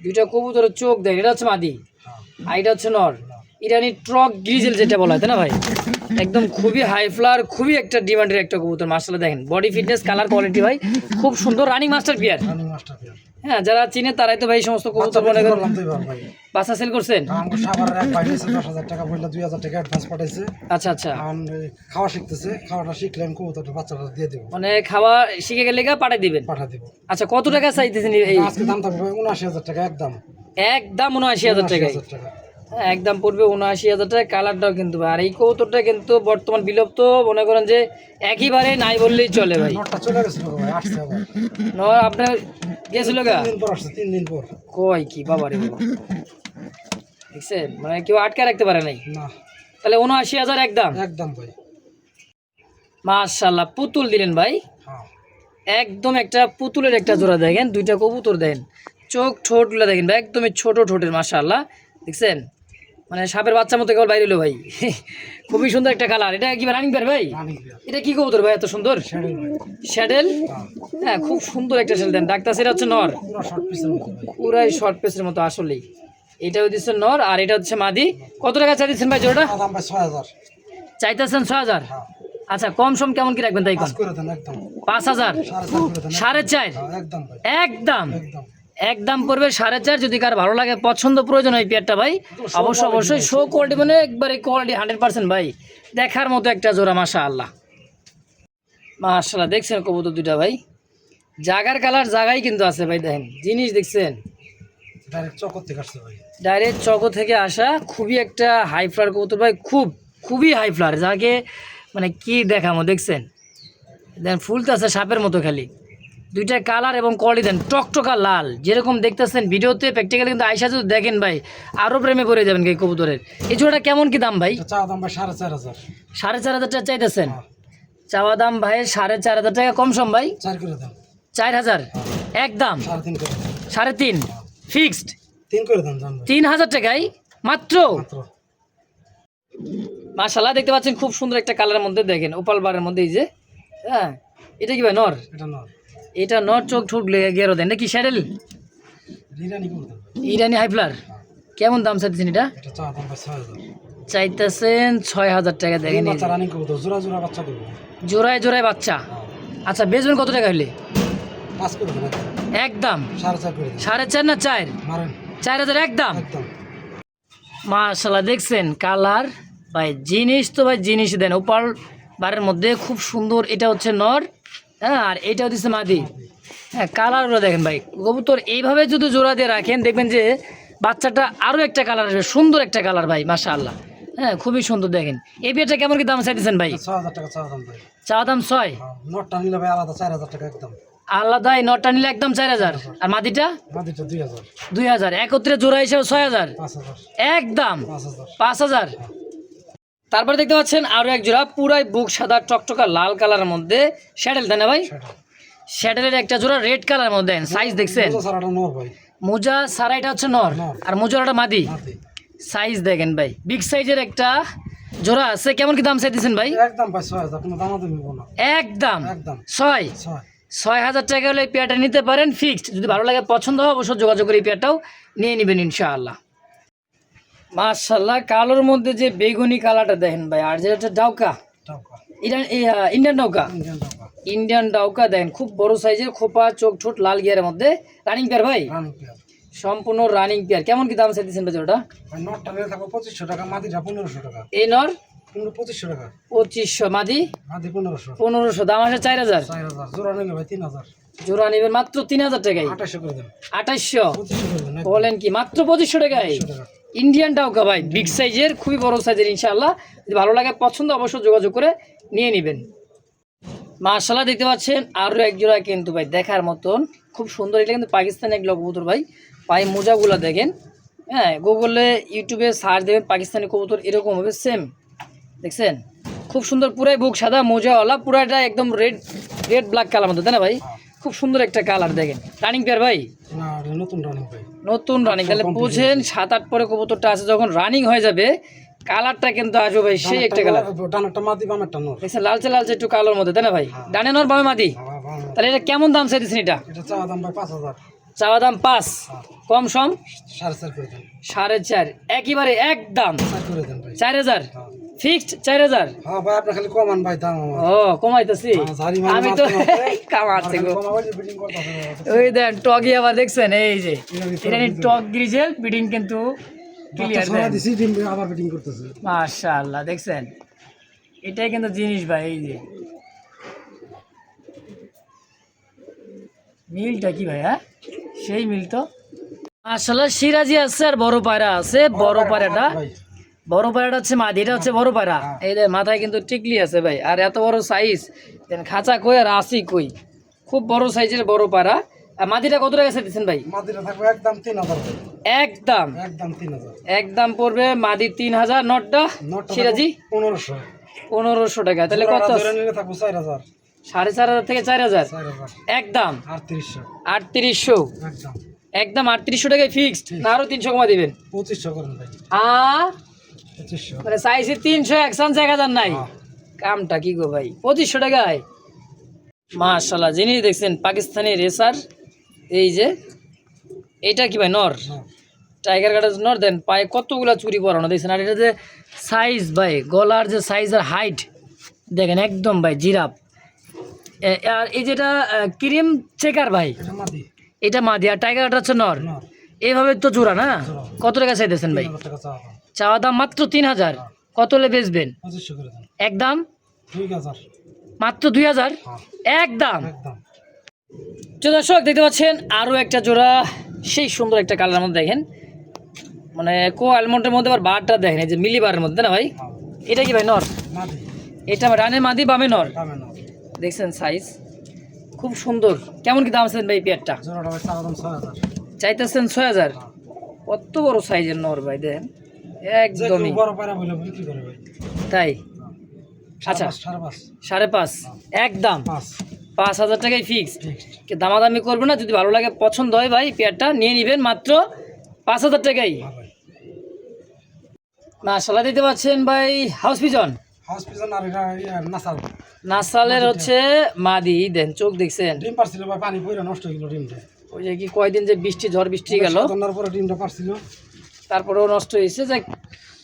দুইটা কবুতরের চোখ দেখেন। এটা হচ্ছে মাদি আর এটা হচ্ছে নর। ইরানি ট্রক গ্রিজেল যেটা বলা হয় তাই না ভাই? একদম খুবই হাই ফ্লাওয়ার, খুবই একটা ডিমান্ডের একটা কবুতর। মাশাআল্লাহ দেখেন, বডি ফিটনেস কালার কোয়ালিটি ভাই খুব সুন্দর, running master pier. Running master pier. হ্যাঁ, যারা চিনে তারাই তো ভাই এই সমস্ত কবুতর মনে করেন। করলাম তো এবার ভাই বাচ্চা সেল করছেন? আমার সাভারের এক ভাই নিয়েছে 10,000 টাকা বললে 2,000 টাকা অ্যাডভান্স পাঠাইছে। আচ্ছা আচ্ছা, এখন খাওয়া শিখতেছে, খাওয়াটা শিখলে আমি কবুতরটা বাচ্চাটা দিয়ে দেবো, মানে খাওয়া শিখে গেলে পাঠাই দিবেন। পাঠা দেবো। আচ্ছা, কত টাকা চাইতেছেন এই? আজকে দাম থাকবে 79,000 টাকা একদম। একদম 79,000 টাকায়। 79,000 টাকা। হ্যাঁ, একদম পড়বে 79,000 টাকা। কালারটাও কিন্তু ভাই, আর এই কবুতরটা কিন্তু বর্তমান বিলুপ্ত, মনে করেন যে একেবারে নাই বললেই চলে ভাই। নটটা চলে গেছিল ভাই, আসছে আবার। নর আপনার গেছিল গা? 3 দিন পর আসছে, 3 দিন পর। কয় কি বাবা রে বাবা, দেখছেন মানে কেউ আটকে রাখতে পারে নাই। না, তাহলে 79,000 একদম। একদম ভাই। মাশাআল্লাহ, পুতুল দিলেন ভাই, হ্যাঁ, একদম একটা পুতুলের একটা জোড়া দেখেন, দুইটা কবুতর দেন, চোখ ঠোঁটগুলো দেখেন ভাই, একদমই ছোট ঠোঁটের, মাশাআল্লাহ দেখছেন, মানে সাপের বাচ্চা মতো কেবল বাইরে হলো ভাই। খুবই সুন্দর একটা কালার। এটা কি রানিং পেয়ার ভাই? Running pair. এটা কি কবুতর ভাই এত সুন্দর? শ্যাডেল ভাই। শ্যাডেল। হ্যাঁ, হ্যাঁ, খুব সুন্দর একটা শ্যাডেল দেন। ডাক্তার সেটা হচ্ছে নর, পুরো শর্ট পিসের মতো ভাই। পুরাই শর্ট পেসের মতো আসলেই। এটা হচ্ছে নর আর এটা হচ্ছে মাদি। কত টাকা চাইছেন ভাই জোড়াটা? দাম ভাই 6,000। চাইতেছেন 6,000। হ্যাঁ, আচ্ছা, কম সম কেমন কি রাখবেন তাই? পাস করে দেন একদম। 5,000, 4.5 করে দেন। 4.5, হ্যাঁ, একদম ভাই, একদম একদম। একদম পড়বে 4.5। যদি কার ভালো লাগে, পছন্দ, প্রয়োজন হয় পেয়ারটা ভাই, অবশ্যই অবশ্যই শো কোয়ালিটি, মানে একবারে কোয়ালিটি 100% ভাই, দেখার মতো একটা জোড়া। মাশাআল্লাহ মাশাআল্লাহ, দেখছেন কবুতর দুইটা ভাই, জাগার কালার জাগাই কিন্তু আছে ভাই, দেখেন জিনিস দেখছেন, ডাইরেক্ট চকর থেকে আসছে ভাই। ডাইরেক্ট চকো থেকে আসা, খুবই একটা হাই ফ্লার কবুতর ভাই, খুবই হাই ফ্লার, যাকে মানে কি দেখামো, দেখছেন দেন ফুলতে আছে সাপের মতো খালি। দুইটা কালার এবং কোয়ালিটি দেন টকটকা লাল, যেরকম দেখতেছেন ভিডিওতে, প্র্যাকটিক্যালি কিন্তু আইসা যদি দেখেন ভাই, আরও প্রেমে পড়ে যাবেন এই কবুতরের। এই জোড়াটা কেমন কি দাম ভাই? এটা চা দাম ভাই 4,500। 4,500 টাকা চাইতেছেন? হ্যাঁ, চাওয়া দাম ভাই 4,500 টাকা, কম সম ভাই 4 করে দেন। 4,000 একদম। 3.5 করে দেন। 3.5 ফিক্সড। 3 করে দেন জান ভাই। 3,000 টাকায় মাত্র। মাত্র। মাশাআল্লাহ, দেখতে পাচ্ছেন খুব সুন্দর একটা কালারের মধ্যে, দেখেন ওপাল বারের মধ্যে, এই যে হ্যাঁ, এটা কি ভাই নর? এটা নর। এটা নর, চোখ ঠোঁট গেরো দেন, এটা কি শ্যাডেল? রিরানি করে দেন ভাই। ইরানি হাইফ্লার। কেমন দাম চাইতেছেন এটা? এটা চা দাম ভাই 6,000। চাইতেছেন 6,000 টাকা। দেখেন এই বাচ্চা যে, রানিং করবো তো, জোড়া জোড়া বাচ্চা করবো। জোড়ায় জোড়ায় বাচ্চা। হ্যাঁ, আচ্ছা, বেচবেন কত টাকা হইলে? 5 করে দেন একদম একদম। 4.5 করে দেন। 4.5 না 4? মারেন 4,000 একদম। একদম। মাশাআল্লাহ, দেখছেন কালার ভাই, জিনিস তো ভাই জিনিস দেন, ওপাল বারের মধ্যে খুব সুন্দর। এটা হচ্ছে নর, হ্যাঁ, আর এটা হচ্ছে মাদি। হ্যাঁ, কালারগুলো দেখেন ভাই, কবুতর এইভাবে যদি জোড়া দিয়ে রাখেন, দেখবেন যে বাচ্চাটা আরও একটা কালার আসবে, সুন্দর একটা কালার ভাই, মাশাআল্লাহ। হ্যাঁ, খুবই সুন্দর। দেখেন এই বিয়েটা কেমন কি দাম চাইতেছেন ভাই? 6,000 টাকা চা দাম ভাই। চাওয়া দাম 6? হ্যাঁ, নটটা নিলে ভাই আলাদা 4,000 টাকা একদম। আলাদা এই নটটা নিলে একদম 4,000, আর মাদিটা মাদিটা 2,000। 2,000, একত্রে জোড়া হিসেবে 6,000 5,000। একদম। 5,000। 5,000। তারপরে দেখতে পাচ্ছেন আরও এক জোড়া, পুরাই বুক সাদা টকটকা লাল কালারের মধ্যে শ্যাডেল, তাই না ভাই? সেটা শ্যাডেলের একটা জোড়া রেড কালারের মধ্যে, সাইজ দেখছেন, মোজা ছাড়াটা নর ভাই। মোজা সারা, এটা হচ্ছে নর, নর। আর মোজাটা মাদি। মাদি। সাইজ দেখেন ভাই, বিগ সাইজের একটা জোড়া আছে। কেমন কি দাম চাইতেছেন ভাই? একদম ভাই 6,000, কোনো দামাদামি নিব না। একদম একদম 6। 6। 6,000 টাকা হলে এই পেয়ারটা নিতে পারেন ফিক্সড। যদি ভালো লাগে, পছন্দ হয়, অবশ্যই যোগাযোগ করে এই পেয়ারটাও নিয়ে নেবেন ইনশাআল্লাহ। মাশাআল্লাহ, কালোর মধ্যে যে বেগুনি কালারটা দেখেন ভাই, আর যেটা ডাউকা, টাকা। ইন্ডিয়ান ডাউকা, ইন্ডিয়ান টাকা। ইন্ডিয়ান ডাউকা দেখেন, খুব বড় সাইজের, খোপা, চোখ ঠোঁট লাল গিয়ারের মধ্যে, রানিং পেয়ার ভাই, রান পেয়ার। সম্পূর্ণ রানিং পেয়ার। কেমন কি দাম চাইতেছেন ভাই ওটা? ভাই নটটা নিলে থাকবে 2,500 টাকা, মাদিটা 1,500 টাকা। এই নর 2,500 টাকা, 2,500, মাদি মাদি 1,500। 1,500, দাম আসে 4,000। 4,000 জোড়া নিলে ভাই 3,000। জোড়া নেবেন মাত্র 3,000 টাকায়। 2,800 করে দেন। 2,800 2500 করে দেন। বলেন কি, মাত্র 2,500 টাকায় 2500 টাকা। ইন্ডিয়ান ডাউকা ভাই, বিগ সাইজের, খুবই বড় সাইজের। ইনশাআল্লাহ যদি ভালো লাগে, পছন্দ, অবশ্যই যোগাযোগ করে নিয়ে নেবেন। মাশাআল্লাহ, দেখতে পাচ্ছেন আরও এক জোড়া কিন্তু ভাই দেখার মতন, খুব সুন্দর। এটা কিন্তু পাকিস্তানি এক কবুতর ভাই, পায়ে মোজাগুলো দেখেন, হ্যাঁ, গুগলে ইউটিউবে সার্চ দেবেন পাকিস্তানি কবুতর, এরকম হবে সেম, দেখছেন খুব সুন্দর, পুরাই বুক সাদা, মোজাওয়ালা, পুরাটা একদম রেড ব্ল্যাক কালার মতো, তাই না ভাই? খুব সুন্দর একটা কালার। দেখেন রানিং পেয়ার ভাই, না এটা নতুন রানিং ভাই। নতুন রানিং। তাহলে বুঝেন 7-8 পরে কবুতরটা আছে, যখন রানিং হয়ে যাবে কালারটা কিন্তু আসবে ভাই সেই একটা কালার। ডানাটা মাদি, বামেরটা নর। দেখছেন লালচে লালচে একটু কালোর মধ্যে, তাই না ভাই? ডানে নর, বামে মাদি। তাহলে এটা কেমন দাম চাইতেছেন এটা? এটা চাওয়া দাম ভাই 5,000। চাওয়া দাম 5, কম সম 4.5 করে দেন। 4.5, একেবারে একদম 4 করে দেন ভাই। 4,000। হ্যাঁ। ফিক্সড 4000। হ্যাঁ ভাই আপনি খালি কমান ভাই দাম আমার ও কমাইতেছি ঝাড়ি মারি আমি তো মারতে মারতে কামাচ্ছি গো। কমাবো যে বিডিং করতেছে ওই দেন টগি আবার দেখছেন এই যে এটা টক গ্রিজেল বিডিং কিন্তু ক্লিয়ার ছড়া দিছি ডিম আবার বিডিং করতেছে মাশাআল্লাহ দেখছেন এটাই কিন্তু জিনিস ভাই এই যে মিলটা কি ভাই হ্যাঁ সেই মিল তো মাশাআল্লাহ সিরাজি আছে আর বড় পায়রা আছে বড় পায়রাটা ভাই বড় পায়রাটা হচ্ছে মাদি এটা হচ্ছে বড় পায়রা এই যে মাথায় কিন্তু টিকলি আছে ভাই আর এত বড় সাইজ দেন খাঁচা কই আর আসি কই খুব বড় সাইজের বড় পায়রা আর মাদিটা কত টাকা দিচ্ছেন ভাই মাদিটা থাকবে একদম 3000 ভাই একদম একদম 3000 একদম পড়বে মাদি 3000 নটটা সিরাজি 1500 1500 টাকা তাহলে কত ধরে নিলে থাকবে 4000 4500 থেকে 4000 4000 একদম 3800 3800 একদম একদম 3800 টাকায় ফিক্সড না আরো 300 কমা দিবেন 2500 করেন ভাই আ 2500 মানে সাইজে 300 একসাথে 1000 নাই হ্যাঁ। কামটা কি গো ভাই 2500 টাকায় মাশাআল্লাহ জিনিস দেখছেন পাকিস্তানি রেসার এই যে এটা কি ভাই নর হ্যাঁ। টাইগার গার্ডের নর দেন পায়ে কতগুলা চুরি পরানো দেখছেন আর এটা যে সাইজ ভাই গলার যে সাইজ আর হাইট দেখেন একদম ভাই জিরাফ আর এই যেটা ক্রিম চেকার ভাই এটা মাদি এটা মাদি আর টাইগার গার্ড হচ্ছে নর না এইভাবে তো জোড়া না জোড়া। কত টাকা চাইতেছেন ভাই 3000 টাকা চাওয়া চাওয়া দাম মাত্র 3000 কত হলে বেচবেন 2500 করে দেন একদম 2000 মাত্র 2000 হ্যাঁ একদম একদম তো দর্শক দেখতে পাচ্ছেন আরও একটা জোড়া সেই সুন্দর একটা কালার মধ্যে দেখেন মানে কো আলমন্ডের মধ্যে আবার বারটা দেখেন এই যে মিলিবারের মধ্যে না ভাই হ্যাঁ এটা কি ভাই নর মাদি এটা রানের মাদি বামে নর দামে না দেখছেন সাইজ খুব সুন্দর কেমন কি দাম আছেন ভাই পেয়ারটা জোড়াটা ভাই চাওয়া দাম 6000 চাইতেছেন 6000 কত বড় সাইজের নর ভাই দেখেন যে একদমই কেউ বড় পায়রা বলে বিক্রি করে ভাই তাই আচ্ছা 5.5 5.5 একদম 5 5000 টাকায় ফিক্সড ফিক্সড দামাদামি করবে না যদি ভালো লাগে পছন্দ হয় ভাই পেয়ারটা নিয়ে নেবেন মাত্র 5000 টাকাই হ্যাঁ ভাই মাশাআল্লাহ দিতে পাচ্ছেন ভাই হাউস পিজন হসপিটাল আর এটা নাসাল নাসালের হচ্ছে মাদি দেন চোখ দেখছেন ডিম পারছিল ভাই পানি পড়ে নষ্ট হয়ে গেল ডিমটা ওই যে কি কয়দিন যে বৃষ্টি ঝড় বৃষ্টি গেল সাধনার পরে ডিমটা পারছিল তারপরেও নষ্ট হয়েছে যে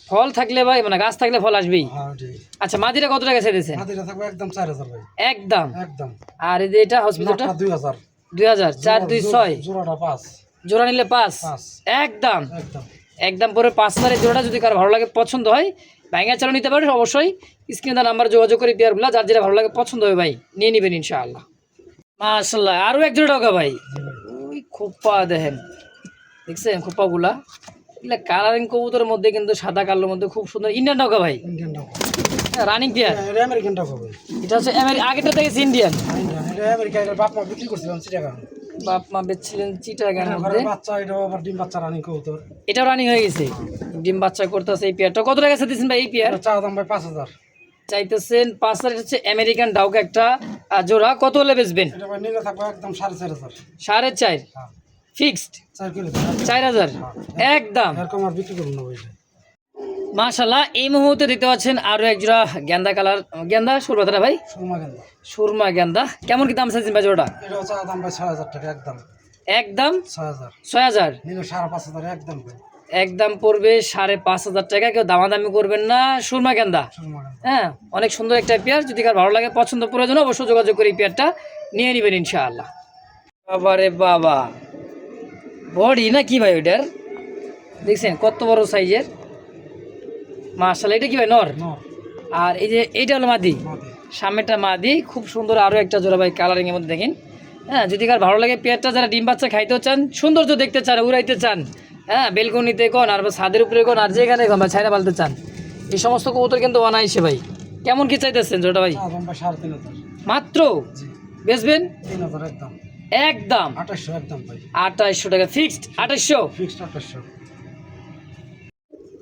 ফল থাকলে ভাই মানে গাছ থাকলে ফল আসবেই হ্যাঁ ঠিক আচ্ছা মাদিটা কত টাকা ছেড়েছেন মাদিটা থাকবে একদম 4000 ভাই একদম একদম আর এই যে এটা হসপিটালটা নটটা 2000 2000 4 2 6 জোড়াটা 5 জোড়া নিলে 5 5 একদম একদম একদম পরে 5000 এর জোড়াটা যদি কারো ভালো লাগে পছন্দ হয় ভাঙা চালু নিতে পারে অবশ্যই স্ক্রিনে নাম্বার যোগাযোগ করে পেয়ারগুলো যার যেটা ভালো লাগে পছন্দ হবে ভাই নিয়ে নেবেন ইনশাআল্লাহ মাশাআল্লাহ আরও এক জোড়া টাকা ভাই ওই খোপা দেখেন দেখছেন খোপাগুলা এগুলা কালারিং কবুতরের মধ্যে কিন্তু সাদা কালোর মধ্যে খুব সুন্দর ইন্ডিয়ান টাকা ভাই ইন্ডিয়ান টাকা রানিং পেয়ার এটা আমেরিকান টাকা ভাই এটা হচ্ছে আগেটা থেকে ইন্ডিয়ান ইন্ডিয়ান এটা আমেরিকা এটা বাপ মা বিক্রি করছিলাম টাকা বাপ মা বেচছিলেন চিটাগাং ঘরে মধ্যে বাচ্চা এটা আবার ডিম বাচ্চা রানিং কবুতর এটাও রানিং হয়ে গেছে ডিম বাচ্চা করতেছে এই পেয়ারটা কত টাকা দিচ্ছেন ভাই এই পেয়ার এটা চাওয়া দাম ভাই 5000 চাইতেছেন 5000 হচ্ছে আমেরিকান ডাউক একটা জোড়া কত হলে বেচবেন এটা ভাই নিলে থাকবে একদম 4500 4.5 হ্যাঁ ফিক্সড 4 করে দেন 4000 একদম এরকম আর বিক্রি করুন না ভাই মাশাআল্লাহ এই মুহূর্তে দেখতে পাচ্ছেন আরো এক জোড়া গেন্দা কালার গেন্দা সুরবাতারা ভাই সুরমা গেন্দা সুরমা গেন্দা কেমন কি দাম চাইছেন ভাই জোড়াটা এটাও চাওয়া দাম ভাই 6000 টাকা একদম একদম 6000 6000 নিলে 5500 একদম ভাই একদম পড়বে 5500 টাকা কেউ দামাদামি করবেন না সুরমা গেন্দা সুরমা গেন্দা হ্যাঁ অনেক সুন্দর একটা পেয়ার যদি কার ভালো লাগে পছন্দ প্রয়োজন অবশ্যই যোগাযোগ করে এই পেয়ারটা নিয়ে নেবেন ইনশাআল্লাহ বাবারে বাবা বডি না কি ভাই ওইটার দেখছেন কত বড় সাইজের মাশাআল্লাহ এটা কি ভাই নর নর আর এই যে এইটা হলো মাদি মাদি সামনেটা মাদি খুব সুন্দর আরও একটা জোড়া ভাই কালারিংয়ের মধ্যে দেখেন হ্যাঁ যদি কার ভালো লাগে পেয়ারটা যারা ডিম বাচ্চা খাইতেও চান সৌন্দর্য দেখতে চান উড়াইতে চান হ্যাঁ বেলকনিতে কোন আর ছাদের উপরে কোন আর যেখানে কোন বা ছাইরা পালতে চান এই সমস্ত কবুতর কিন্তু অনাইসে ভাই কেমন কি চাইতেছেন জোড়া ভাই চাওয়া দাম ভাই 3500 মাত্র জি বেচবেন 3000 একদম একদম 2800 একদম ভাই 2800 টাকা ফিক্সড 2800 ফিক্সড 2800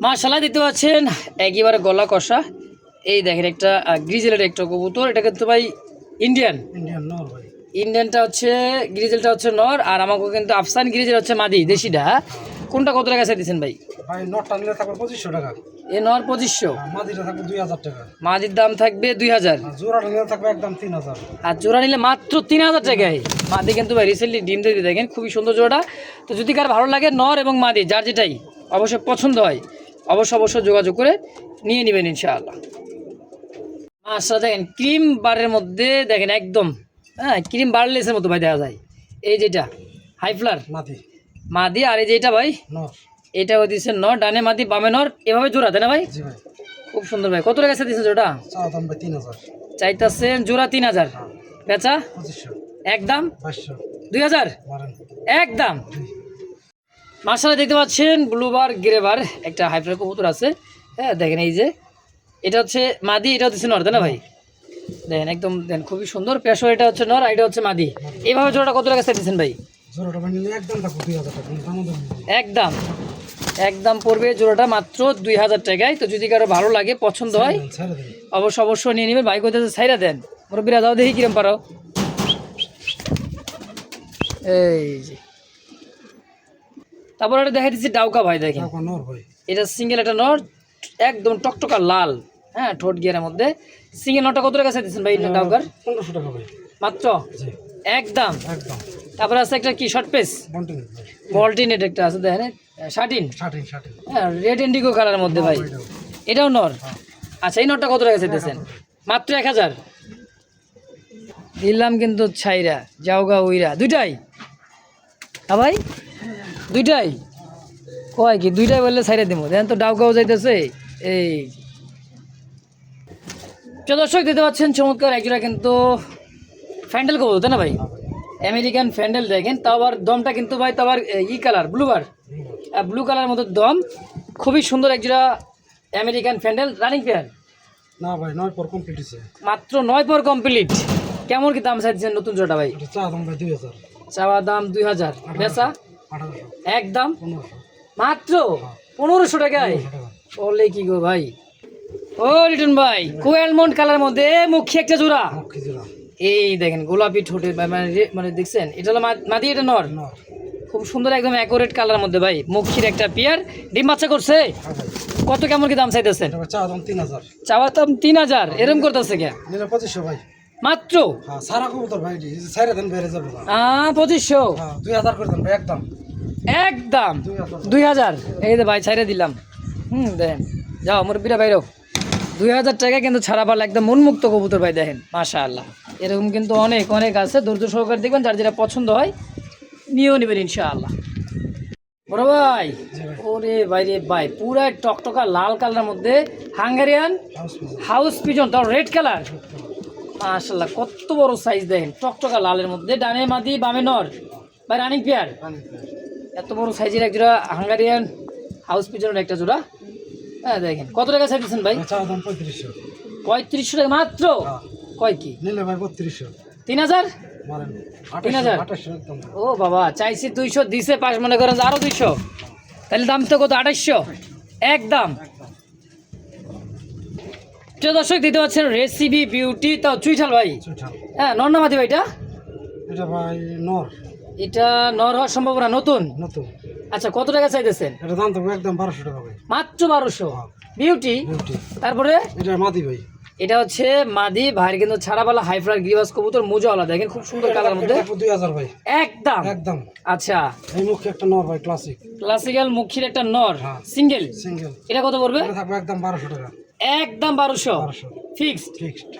মাশাআল্লাহ দিতে পাচ্ছেন একেবারে গলা কষা এই দেখেন একটা গ্রিজেলের একটা কবুতর এটা কিন্তু ভাই ইন্ডিয়ান ইন্ডিয়ান নর ভাই ইন্ডিয়ানটা হচ্ছে গ্রিজেলটা হচ্ছে নর আর আমাকে কিন্তু আফসান গ্রিজেল হচ্ছে মাদি দেশিটা কোনটা কত টাকা চাইতেছেন ভাই ভাই নটটা নিলে থাকবে 2500 টাকা এ নর 2500 আর মাদিটা থাকবে 2000 টাকা মাদির দাম থাকবে 2000 আর জোড়াটা নিলে থাকবে একদম 3000 আর জোড়া নিলে মাত্র 3000 টাকায় মাদি কিন্তু ভাই রিসেন্টলি ডিম দিয়ে দেখেন খুবই সুন্দর জোড়া তো যদি কার ভালো লাগে নর এবং মাদি যার যেটাই অবশ্যই পছন্দ হয় অবশ্যই যোগাযোগ করে নিয়ে নেবেন ইনশাআল্লাহ। মাশাআল্লাহ দেখেন ক্রিম বারের মধ্যে দেখেন একদম হ্যাঁ ক্রিম বারলেসের মতো ভাই দেখা যায়। এই যেটা হাই ফ্লার মাদি, আর এই যে এটা ভাই নর, এটা দিচ্ছেন নর, ডানে মাদি বামে নর, এভাবে জোড়া তাই না ভাই? জি ভাই। খুব সুন্দর ভাই। কত টাকা দিচ্ছেন জোড়া? চাওয়া দাম ভাই 3000, চাইতেছেন জোড়া 3000, বেচা 2500, একদম 2200 2000 মারেন। একদম। মাশাআল্লাহ দেখতে পাচ্ছেন ব্লুবার গ্রেবার একটা হাইফ্লার কবুতর আছে। হ্যাঁ দেখেন এই যে এটা হচ্ছে মাদি, এটা হচ্ছে নর তাই না ভাই? দেখেন একদম দেখেন খুবই সুন্দর পেশো, এটা হচ্ছে নর আর এটা হচ্ছে মাদি। এইভাবে জোড়াটা কত টাকা দিচ্ছেন ভাই? জোড়াটা ভাই নিলে একদম থাকবো 2000 টাকা, দাম দাম একদম একদম পড়বে জোড়াটা মাত্র 2000 টাকায়। তো যদি কারো ভালো লাগে পছন্দ হয় ছেড়ে দেন। অবশ্যই নিয়ে নেবেন। ভাই কোথায় ছাইরা দেন মুরব্বীরা, যাও দেখি কিরম পারো। এই যে তারপর এটা দেখা দিচ্ছি ডাউকা ভাই, দেখেন টাকা নর ভাই, এটা সিঙ্গেল একটা নর একদম টকটকা লাল, হ্যাঁ ঠোঁট গিয়ারের মধ্যে। সিঙ্গেল নটটা কত টাকা চাইতেছেন ভাই ডাউকার? 1500 টাকা ভাই মাত্র জি একদম। একদম। তারপরে আছে একটা কি শর্ট পেস কন্টিনিউ ভাই, বল্টিনেট একটা আছে দেখেন, শার্টিন, 60 হ্যাঁ রেড ইন্ডিগো কালারের মধ্যে ভাই, এটাও নর। আচ্ছা এই নটটা কত টাকা চাইতেছেন? মাত্র 1000 দিলাম কিন্তু ছাইরা জাউগা উইরা দুইটাই। হ্যাঁ ভাই দুইটাই কয় কি দুইটাই বললে ছাইরা দিব, দেখেন তো ডাউগাও যাইতেছে। এই দর্শক দিতে পাচ্ছেন চমৎকার একজোড়া কিন্তু ফ্যান্ডেল কবুতর তাই না ভাই? আমেরিকান ফ্যান্ডেল দেখেন, তাও আবার দমটা কিন্তু ভাই তো আবার ই কালার ব্লু কালার মতো দম, খুবই সুন্দর একজোড়া আমেরিকান ফ্যান্ডেল রানিং পেয়ার। না ভাই 9 পর কমপ্লিট হইছে, মাত্র 9 পর কমপ্লিট। কেমন কি দাম চাইছেন নতুন জোড়া ভাই? এটা চাওয়া দাম ভাই 2000, চাওয়া দাম 2000, বেচা 1800, একদম 1500 মাত্র 1500 টাকায়। টাকা। বলে কি গো ভাই? ও রিটন ভাই কোয়েলমন্ড কালার মধ্যে মুখী একটা জোড়া, মুখী জোড়া এই দেখেন গোলাপি ঠোঁটের মানে দেখছেন এটা হলো মাদি, এটা নর, নর। খুব সুন্দর একদম অ্যাকুরেট কালার মধ্যে ভাই, মুখির একটা পেয়ার, ডিম বাচ্চা করছে। হ্যাঁ ভাই, কত কেমন কি দাম চাইতেছেন? এটা ভাই চাওয়া দাম 3000, চাওয়া দাম 3000, এরকম করতেছে কে? নিলে 2500 ভাই। মাত্র হ্যাঁ সারা কবুতর ভাই ছেড়ে দেন, বেড়ে যাবে না। 2500 হ্যাঁ 2000 করে দেন ভাই একদম, একদম 2000। 2000 এই যে ভাই ছাইরে দিলাম। দেখেন যাও মুরব্বীরা বাইরেও 2000 টাকা কিন্তু ছাড়া পারলে একদম উন্মুক্ত কবুতর ভাই, দেখেন মাশাআল্লাহ। এরকম কিন্তু অনেক আছে, ধৈর্য সহকারে দেখবেন, যার যেটা পছন্দ হয় নিয়েও নেবেন ইনশাআল্লাহ। বড় ভাই ওরে বাইরে ভাই পুরা টকটকা লাল কালারের মধ্যে হাঙ্গেরিয়ান হাউস পিজন, তাও রেড কালার, মাশাআল্লাহ কত বড় সাইজ দেখেন, টকটকা লালের মধ্যে, ডানে মাদি বামে নর ভাই রানিং পেয়ার। এত বড় সাইজের এক জোড়া হাঙ্গেরিয়ান হাউস পিজনের একটা জোড়া। হ্যাঁ দেখেন কত টাকা চাইতেছেন ভাই? চাওয়া দাম 3500, 3500 টাকা মাত্র। কয় কি নিলে ভাই 3200 3000 মারেন, 3000 2800 একদম। ও বাবা চাইছি 200 দিছে পাঁচ, মনে করেন যে আরো 200, তাহলে দাম তো কত? 2800 একদম। দর্শক দিতে পাচ্ছেন রেসিপি বিউটি, তাও চুইঠাল ভাই, চুইঠাল। হ্যাঁ নর না মাদি ভাই এটা? এটা ভাই নর, এটা নর হওয়ার সম্ভাবনা নতুন। নতুন। আচ্ছা কত টাকা চাইতেছেন? এটা দাম তো একদম 1200 টাকা ভাই, মাত্র 1200 বিউটি। বিউটি। তারপরে এটা মাদি ভাই, এটা হচ্ছে মাদি ভাইয়ের কিন্তু ছাড়াবালা হাইফ্লার গিরিবাস কবুতর মুজাওয়ালা, দেখেন খুব সুন্দর কালার মধ্যে, 2000 ভাই একদম একদম। আচ্ছা এই মুখে একটা নর ভাই ক্লাসিক, ক্লাসিক্যাল মুখির একটা নর হ্যাঁ। Single, single. এটা কত পড়বে? এটা থাকবে একদম 1200 টাকা, একদম 1200 1200 ফিক্সড। ফিক্সড।